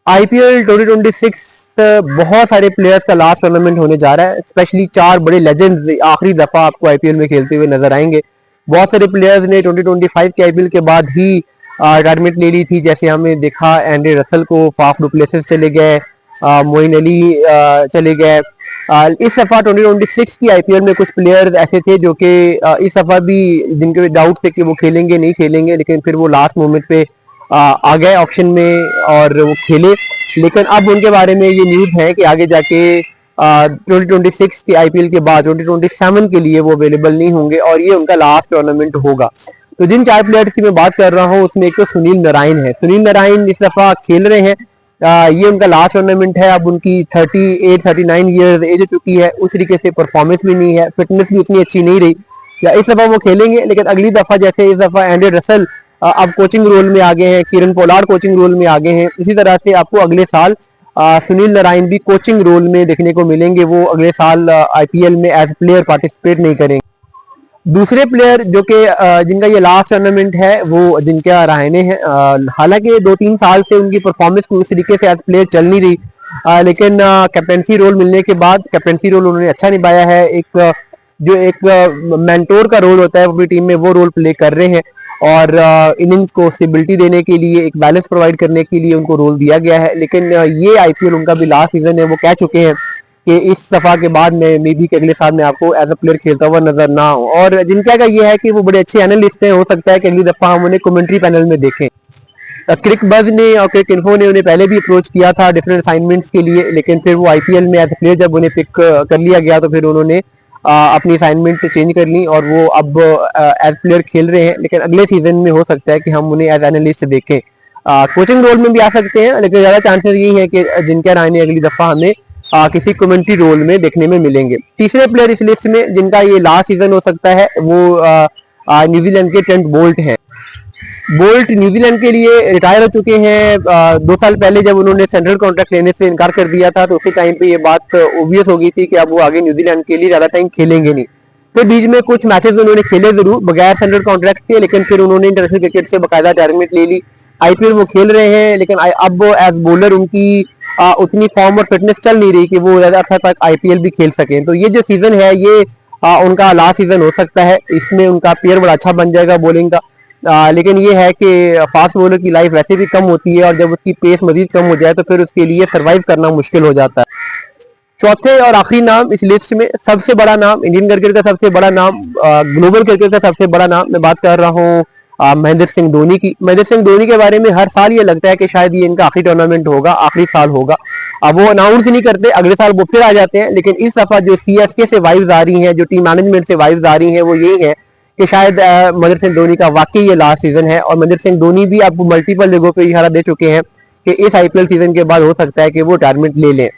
IPL 2026 बहुत सारे players का लास्ट टूर्नामेंट होने जा रहा है। स्पेशली 4 बड़े लेजेंड्स आखिरी दफा आपको आईपीएल में खेलते हुए नजर आएंगे। बहुत सारे प्लेयर्स ने 2025 के आईपीएल के बाद ही रिटायरमेंट ले ली थी। जैसे हमने देखा एंड्रे रसल को, फाफ डु प्लेसिस चले गए, मोइन अली चले गए। इस दफा 2026 की आईपीएल में कुछ प्लेयर्स ऐसे थे जो कि इस दफा भी जिनके डाउट थे कि वो खेलेंगे नहीं खेलेंगे, लेकिन फिर वो लास्ट मोमेंट पे आ गए ऑक्शन में और वो खेले। लेकिन अब उनके बारे में ये न्यूज है कि आगे जाके 2026 के आईपीएल के बाद 2027 के लिए वो अवेलेबल नहीं होंगे और ये उनका लास्ट टूर्नामेंट होगा। तो जिन 4 प्लेयर्स की मैं बात कर रहा हूँ उसमें एक तो सुनील नारायण है। सुनील नारायण इस दफा खेल रहे हैं। ये उनका लास्ट टूर्नामेंट है। अब उनकी 38-39 ईयर्स एज हो चुकी है। उस तरीके से परफॉर्मेंस भी नहीं है, फिटनेस भी उतनी अच्छी नहीं रही। या इस दफा वो खेलेंगे, लेकिन अगली दफा जैसे इस दफा एंड्रे रसल अब कोचिंग रोल में आगे हैं, किरण पोलार्ड कोचिंग रोल में आगे हैं, इसी तरह से आपको अगले साल सुनील नारायण भी कोचिंग रोल में देखने को मिलेंगे। वो अगले साल आईपीएल में एज प्लेयर पार्टिसिपेट नहीं करेंगे। दूसरे प्लेयर जो कि जिनका ये लास्ट टूर्नामेंट है वो जिनका रहाणे हैं। हालांकि 2-3 साल से उनकी परफॉर्मेंस उस तरीके से एज प्लेयर चल नहीं रही, लेकिन कैप्टनसी रोल मिलने के बाद कैप्टनसी रोल उन्होंने अच्छा निभाया है। एक मेंटोर का रोल होता है अपनी टीम में, वो रोल प्ले कर रहे हैं और इनिंग्स को स्टेबिलिटी देने के लिए, एक बैलेंस प्रोवाइड करने के लिए उनको रोल दिया गया है। लेकिन ये आईपीएल उनका भी लास्ट सीजन है। वो कह चुके हैं कि इस दफा के बाद में मे बी के अगले साल में आपको एज अ प्लेयर खेलता हुआ नजर ना हो। और जिनका का ये है कि वो बड़े अच्छे एनालिस्ट हैं, हो सकता है कि अगली दफा हम उन्हें कमेंट्री पैनल में देखें। क्रिक बज ने और क्रिक इन्फो ने उन्हें पहले भी अप्रोच किया था डिफरेंट असाइनमेंट्स के लिए, लेकिन फिर वो आईपीएल में एज अ प्लेयर जब उन्हें पिक कर लिया गया तो फिर उन्होंने अपनी असाइनमेंट से चेंज कर ली और वो अब एज प्लेयर खेल रहे हैं। लेकिन अगले सीजन में हो सकता है कि हम उन्हें एज एनालिस्ट देखें। कोचिंग रोल में भी आ सकते हैं, लेकिन ज्यादा चांसेस यही है कि जिनके रायने अगली दफा हमें किसी कमेंट्री रोल में देखने में मिलेंगे। तीसरे प्लेयर इस लिस्ट में जिनका ये लास्ट सीजन हो सकता है वो न्यूजीलैंड के ट्रेंट बोल्ट हैं। बोल्ट न्यूजीलैंड के लिए रिटायर हो चुके हैं। 2 साल पहले जब उन्होंने सेंट्रल कॉन्ट्रैक्ट लेने से इनकार कर दिया था तो उसी टाइम पे ये बात ओबियस हो गई थी कि अब वो आगे न्यूजीलैंड के लिए ज्यादा टाइम खेलेंगे नहीं। फिर बीच में कुछ मैचेस उन्होंने खेले जरूर बगैर सेंट्रल कॉन्ट्रैक्ट के, लेकिन फिर उन्होंने इंटरनेशनल क्रिकेट से बाकायदा रिटायरमेंट ले ली। आईपीएल वो खेल रहे हैं, लेकिन अब एज बॉलर उनकी उतनी फॉर्म और फिटनेस चल नहीं रही कि वो ज्यादा अच्छा तक आईपीएल भी खेल सकें। तो ये जो सीजन है ये उनका लास्ट सीजन हो सकता है। इसमें उनका पेयर बड़ा अच्छा बन जाएगा बॉलिंग का। लेकिन ये है कि फास्ट बॉलर की लाइफ वैसे भी कम होती है और जब उसकी पेस मजीद कम हो जाए तो फिर उसके लिए सर्वाइव करना मुश्किल हो जाता है। चौथे और आखिरी नाम इस लिस्ट में, सबसे बड़ा नाम इंडियन क्रिकेट का, सबसे बड़ा नाम ग्लोबल क्रिकेट का, सबसे बड़ा नाम मैं बात कर रहा हूँ महेंद्र सिंह धोनी की। महेंद्र सिंह धोनी के बारे में हर साल ये लगता है कि शायद ये इनका आखिरी टूर्नामेंट होगा, आखिरी साल होगा। अब वो अनाउंस नहीं करते, अगले साल वो फिर आ जाते हैं। लेकिन इस दफा जो सीएसके से वाइब्स आ रही हैं, जो टीम मैनेजमेंट से वाइब्स आ रही हैं, वो यही है कि शायद महेंद्र सिंह धोनी का वाकई ये लास्ट सीजन है। और महेंद्र सिंह धोनी भी अब मल्टीपल जगहों पर इशारा दे चुके हैं कि इस आईपीएल सीजन के बाद हो सकता है कि वो रिटायरमेंट ले लें।